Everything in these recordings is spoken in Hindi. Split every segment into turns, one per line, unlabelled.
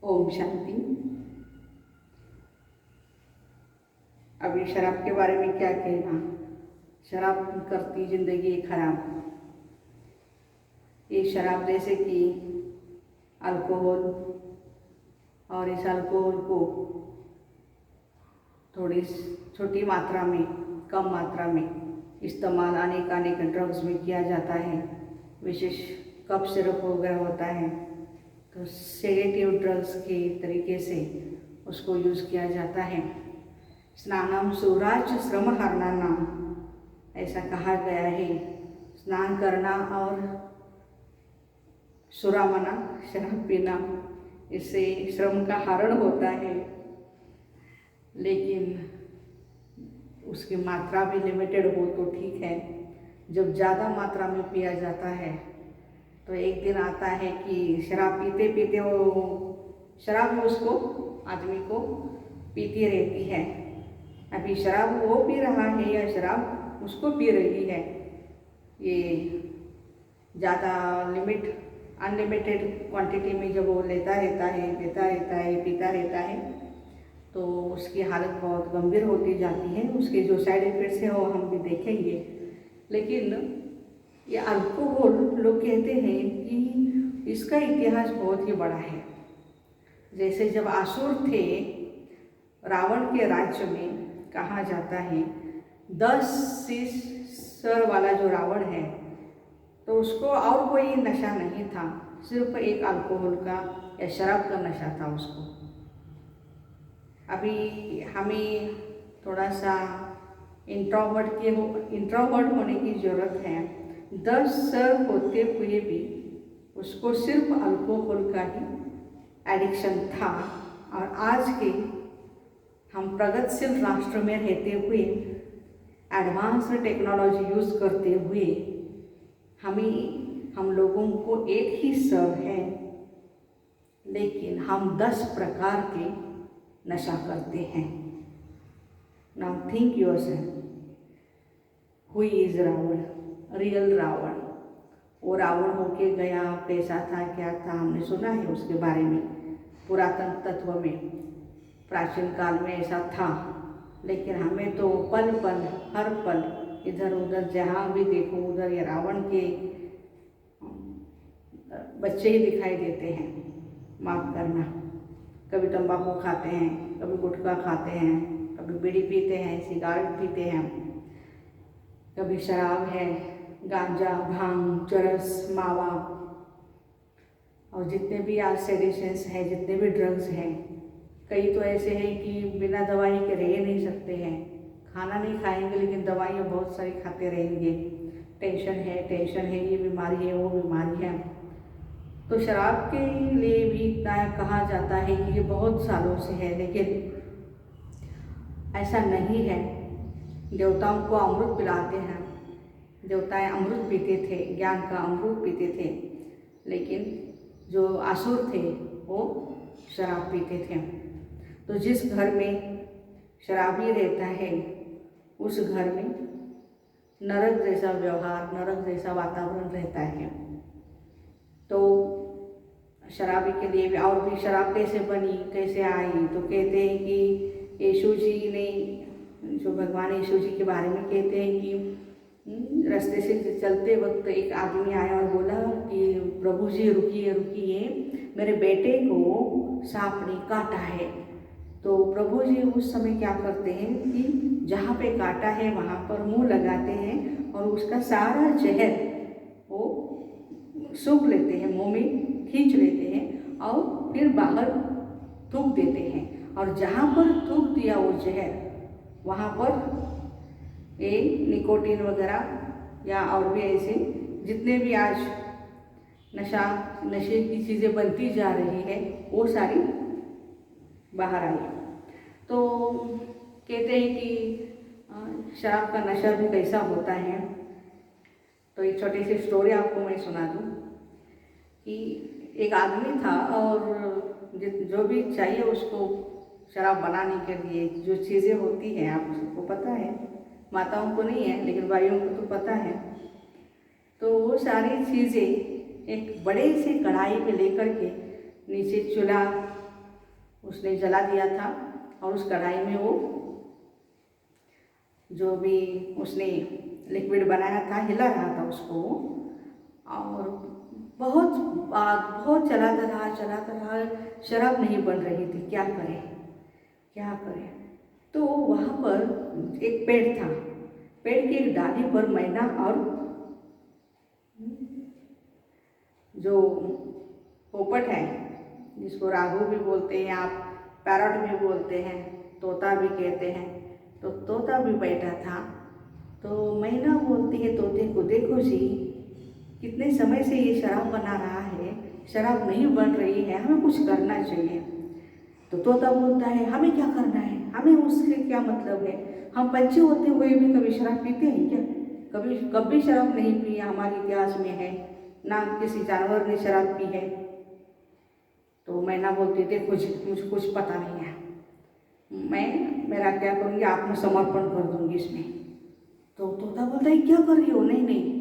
ओम शांति। अभी शराब के बारे में क्या कहना। शराब करती जिंदगी खराब। ये शराब जैसे कि अल्कोहल, और इस अल्कोहल को थोड़ी छोटी मात्रा में, कम मात्रा में इस्तेमाल अनेक ड्रग्स में किया जाता है। विशेष कफ सिरप वगैरह होता है तो सेडेटिव ड्रग्स के तरीके से उसको यूज़ किया जाता है। स्नानम सूराज श्रम हरनाना, ऐसा कहा गया है। स्नान करना और सुरामना, शराब पीना, इससे श्रम का हरण होता है, लेकिन उसकी मात्रा भी लिमिटेड हो तो ठीक है। जब ज़्यादा मात्रा में पिया जाता है तो एक दिन आता है कि शराब पीते पीते वो शराब उसको आदमी को पीती रहती है। अभी शराब वो पी रहा है या शराब उसको पी रही है, ये ज़्यादा अनलिमिटेड क्वांटिटी में जब वो लेता रहता है, पीता रहता है, तो उसकी हालत बहुत गंभीर होती जाती है। उसके जो साइड इफ़ेक्ट्स हैं वो हम भी देखेंगे। लेकिन ये अल्कोहल, लोग कहते हैं कि इसका इतिहास बहुत ही बड़ा है। जैसे जब असुर थे, रावण के राज्य में कहा जाता है 10 सर वाला जो रावण है, तो उसको और कोई नशा नहीं था, सिर्फ एक अल्कोहल का या शराब का नशा था उसको। अभी हमें थोड़ा सा इंट्रोवर्ट होने की ज़रूरत है। 10 सर होते हुए भी उसको सिर्फ अल्कोहल का ही एडिक्शन था। और आज के हम प्रगतिशील राष्ट्र में रहते हुए, एडवांस टेक्नोलॉजी यूज़ करते हुए, हम लोगों को एक ही सर है, लेकिन हम 10 प्रकार के नशा करते हैं। Now think yourself, who is Ravan, real Ravan. वो रावण होके गया, कैसा था, क्या था, हमने सुना है उसके बारे में पुरातन तत्व में, प्राचीन काल में ऐसा था। लेकिन हमें तो पल पल, हर पल, इधर उधर जहाँ भी देखो उधर ये रावण के बच्चे ही दिखाई देते हैं। माफ़ करना, कभी तंबाकू खाते हैं, कभी गुटखा खाते हैं, कभी बीड़ी पीते हैं, सिगारेट पीते हैं, कभी शराब है, गांजा, भांग, चरस, मावा, और जितने भी आज सेडिशंस हैं, जितने भी ड्रग्स हैं, कई तो ऐसे हैं कि बिना दवाई के रह नहीं सकते हैं। खाना नहीं खाएंगे लेकिन दवाइयाँ बहुत सारी खाते रहेंगे। टेंशन है, ये बीमारी है, वो बीमारी है। तो शराब के लिए भी इतना कहा जाता है कि ये बहुत सालों से है, लेकिन ऐसा नहीं है। देवताओं को अमृत पिलाते हैं, देवताएं अमृत पीते थे, ज्ञान का अमृत पीते थे, लेकिन जो असुर थे वो शराब पीते थे। तो जिस घर में शराबी रहता है, उस घर में नरक जैसा व्यवहार, नरक जैसा वातावरण रहता है। तो शराबी के लिए भी, और भी शराब कैसे बनी, कैसे आई, तो कहते हैं कि यीशु जी ने, जो भगवान यीशु जी के बारे में कहते हैं कि रास्ते से चलते वक्त एक आदमी आया और बोला कि प्रभु जी रुकिए, मेरे बेटे को सांप ने काटा है। तो प्रभु जी उस समय क्या करते हैं कि जहाँ पे काटा है वहाँ पर मुंह लगाते हैं और उसका सारा जहर वो सूख लेते हैं, मुंह में खींच लेते हैं और फिर बाहर थूक देते हैं। और जहाँ पर थूक दिया वो जहर, वहाँ पर ये निकोटीन वगैरह या और भी ऐसे जितने भी आज नशे की चीज़ें बनती जा रही है, वो सारी बाहर आई। तो कहते हैं कि शराब का नशा भी कैसा होता है। तो एक छोटी सी स्टोरी आपको मैं सुना दूँ कि एक आदमी था और जो भी चाहिए उसको शराब बनाने के लिए जो चीज़ें होती हैं, आप सबको पता है, माताओं को नहीं है लेकिन भाइयों को तो पता है। तो वो सारी चीज़ें एक बड़े से कढ़ाई में लेकर के नीचे चूल्हा उसने जला दिया था और उस कढ़ाई में वो जो भी उसने लिक्विड बनाया था हिला रहा था उसको, और बहुत चलाता रहा, शराब नहीं बन रही थी। क्या करे। तो वहाँ पर एक पेड़ था, पेड़ की एक डाली पर मैना और जो पोपट है, जिसको राघू भी बोलते हैं आप, पैरट भी बोलते हैं, तोता भी कहते हैं, तो तोता भी बैठा था। तो मैना बोलती है तोते को, देखो जी कितने समय से ये शराब बना रहा है, शराब नहीं बन रही है, हमें कुछ करना चाहिए। तो तोता बोलता है हमें क्या करना है, हमें उससे क्या मतलब है, हम बच्चे होते हुए भी कभी शराब पीते हैं क्या? कभी शराब नहीं पी हमारे इतिहास में है, ना किसी जानवर ने शराब पी है। तो मैना बोलती थी मुझे कुछ पता नहीं है, मेरा क्या करूँगी, आत्मसमर्पण कर दूंगी इसमें। तो तोता बोलता है क्या कर रही हो? नहीं,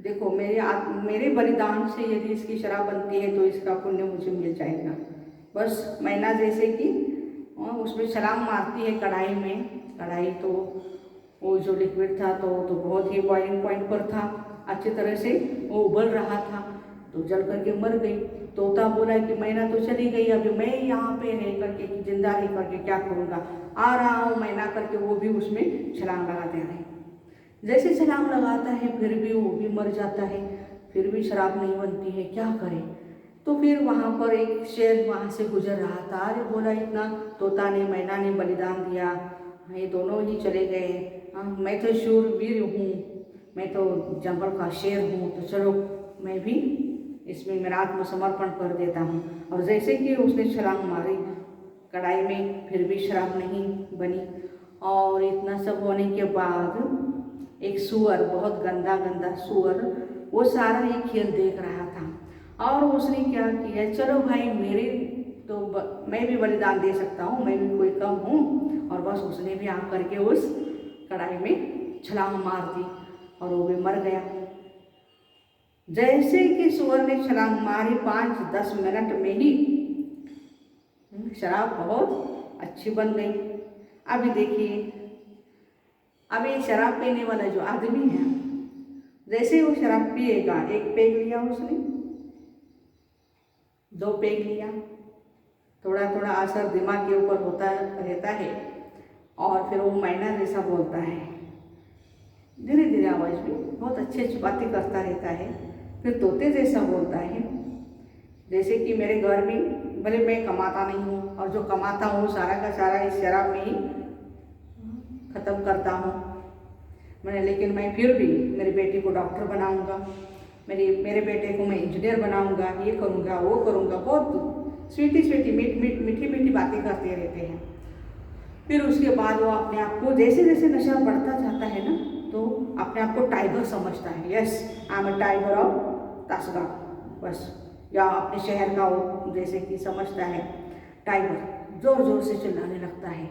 देखो मेरे बलिदान से यदि इसकी शराब बनती है तो इसका पुण्य मुझे मिल जाएगा। बस मैना जैसे कि उसमें छलांग मारती है कढ़ाई में, कढ़ाई तो वो जो लिक्विड था तो बहुत ही बॉइलिंग पॉइंट पर था, अच्छी तरह से वो उबल रहा था, तो जल करके मर गई। तोता बोला कि मैना तो चली गई, अभी मैं यहाँ पे रह करके जिंदा रह करके क्या करूँगा, आ रहा हूँ मैना करके वो भी उसमें छलांग लगाते रहे। जैसे छलांग लगाता है फिर भी वो भी मर जाता है, फिर भी शराब नहीं बनती है, क्या करे। तो फिर वहाँ पर एक शेर वहाँ से गुजर रहा था, अरे बोला इतना तोता ने मैना ने बलिदान दिया, ये दोनों ही चले गए, मैं तो शूरवीर हूँ, मैं तो जंगल का शेर हूँ, तो चलो मैं भी इसमें मेरा आत्मसमर्पण कर देता हूँ। और जैसे कि उसने छलांग मारी कढ़ाई में, फिर भी शराब नहीं बनी। और इतना सब होने के बाद एक सुअर, बहुत गंदा सुअर, वो सारा ये खेल देख रहा था और उसने क्या किया, चलो भाई मैं भी बलिदान दे सकता हूँ, मैं भी कोई कम हूँ, और बस उसने भी आकर के उस कढ़ाई में छलांग मार दी और वो भी मर गया। जैसे कि सुअर ने छलांग मारी 5-10 मिनट में ही शराब बहुत अच्छी बन गई। अभी देखिए, अब ये शराब पीने वाला जो आदमी है, जैसे वो शराब पिएगा, एक पेग लिया उसने, 2 पेग लिया, थोड़ा थोड़ा असर दिमाग के ऊपर होता रहता है और फिर वो मैना जैसा बोलता है, धीरे धीरे आवाज़ में बहुत अच्छी बातें करता रहता है। फिर तोते जैसा बोलता है, जैसे कि मेरे घर में भले मैं कमाता नहीं हूँ और जो कमाता हूँ सारा का सारा इस शराब में ही ख़त्म करता हूँ लेकिन मैं फिर भी मेरे बेटे को डॉक्टर बनाऊँगा, मेरे बेटे को मैं इंजीनियर बनाऊँगा, ये करूँगा वो करूँगा, बहुत स्वीटी मीठी बातें करते रहते हैं। फिर उसके बाद वो अपने आप को जैसे जैसे नशा बढ़ता जाता है ना, तो अपने आप को टाइगर समझता है, yes I am a tiger of Tasgaon, बस, या अपने शहर का वो जैसे कि समझता है टाइगर, जोर जोर से चिल्लाने लगता है।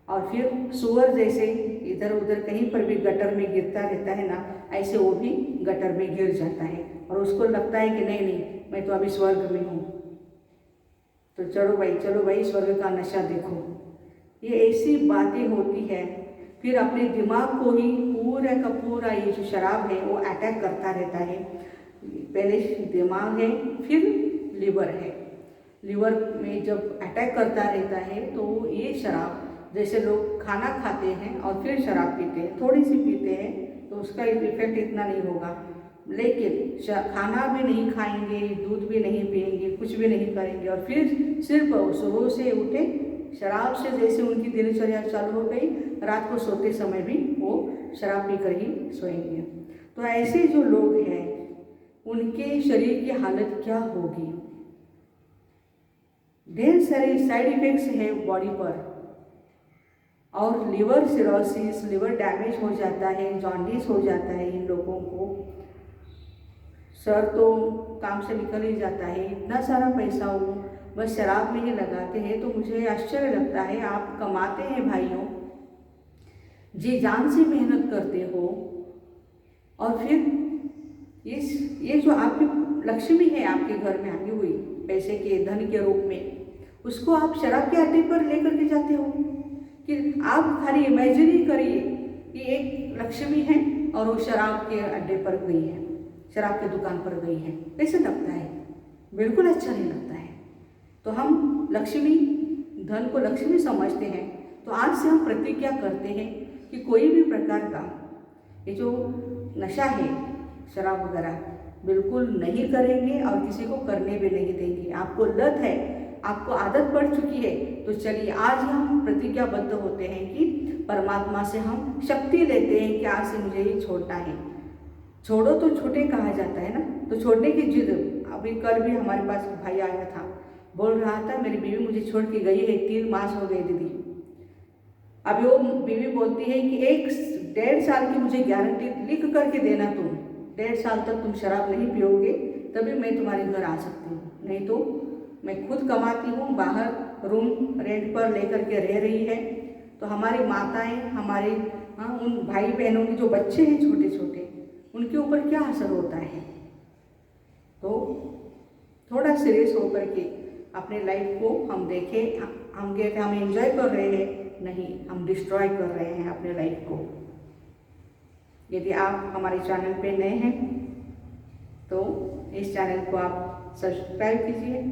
और फिर सुअर जैसे इधर उधर कहीं पर भी गटर में गिरता रहता है ना, ऐसे वो भी गटर में गिर जाता है और उसको लगता है कि नहीं मैं तो अभी स्वर्ग में हूँ, तो चलो भाई स्वर्ग का नशा देखो। ये ऐसी बातें होती है। फिर अपने दिमाग को ही पूरा का पूरा ये जो शराब है वो अटैक करता रहता है। पहले दिमाग है, फिर लिवर है, लिवर में जब अटैक करता रहता है तो ये शराब, जैसे लोग खाना खाते हैं और फिर शराब पीते हैं, थोड़ी सी पीते हैं तो उसका इफेक्ट इतना नहीं होगा, लेकिन खाना भी नहीं खाएंगे, दूध भी नहीं पिएंगे, कुछ भी नहीं करेंगे और फिर सिर्फ सुबह से उठे शराब से जैसे उनकी दिनचर्या चालू हो गई, रात को सोते समय भी वो शराब पीकर ही सोएंगे। तो ऐसे जो लोग हैं उनके शरीर की हालत क्या होगी, ढेर सारे साइड इफेक्ट्स हैं बॉडी पर, और लिवर सिरोसिस, लिवर डैमेज हो जाता है, जॉन्डिस हो जाता है इन लोगों को, सर तो काम से निकल ही जाता है, इतना सारा पैसा वो बस शराब में ही लगाते हैं। तो मुझे आश्चर्य लगता है, आप कमाते हैं भाइयों, जी जान से मेहनत करते हो, और फिर ये जो आपकी लक्ष्मी है आपके घर में आई हुई पैसे के धन के रूप में, उसको आप शराब के अड्डे पर लेकर के जाते हो कि आप खाली इमेजिन करिए कि एक लक्ष्मी है और वो शराब के अड्डे पर गई है, शराब की दुकान पर गई है। कैसे लगता है? बिल्कुल अच्छा नहीं लगता है। तो हम लक्ष्मी, धन को लक्ष्मी समझते हैं। तो आज से हम प्रतिज्ञा करते हैं कि कोई भी प्रकार का ये जो नशा है, शराब वगैरह, बिल्कुल नहीं करेंगे और किसी को करने भी नहीं देंगे। आपको लत है, आपको आदत पड़ चुकी है, तो चलिए आज हम प्रतिज्ञाबद्ध होते हैं कि परमात्मा से हम शक्ति लेते हैं कि आज से मुझे ये छोड़ना है। छोड़ो तो छूटे कहा जाता है ना, तो छोड़ने की जिद। अभी कल भी हमारे पास भाई आया था, बोल रहा था मेरी बीवी मुझे छोड़ के गई है, 3 मास हो गए दीदी। अभी वो बीवी बोलती है कि 1-1.5 साल की मुझे गारंटी लिख करके देना, तुम 1.5 साल तक तुम शराब नहीं पियोगे तभी मैं तुम्हारे घर आ सकती हूँ, नहीं तो मैं खुद कमाती हूँ, बाहर रूम रेंट पर लेकर के रह रही है। तो हमारी माताएं, हमारे उन भाई बहनों के जो बच्चे हैं छोटे छोटे, उनके ऊपर क्या असर होता है। तो थोड़ा सीरियस होकर के अपने लाइफ को हम देखें। हम कहते हैं हम एंजॉय कर रहे हैं, नहीं, हम डिस्ट्रॉय कर रहे हैं अपने लाइफ को। यदि आप हमारे चैनल पे नए हैं तो इस चैनल को आप सब्सक्राइब कीजिए,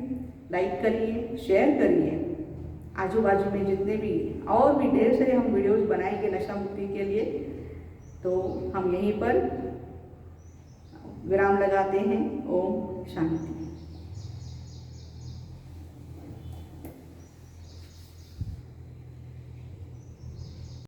लाइक करिए, शेयर करिए। आजू बाजू में जितने भी और भी ढेर सारे हम वीडियोस बनाएंगे नशा मुक्ति के लिए, तो हम यहीं पर विराम लगाते हैं। ओम शांति।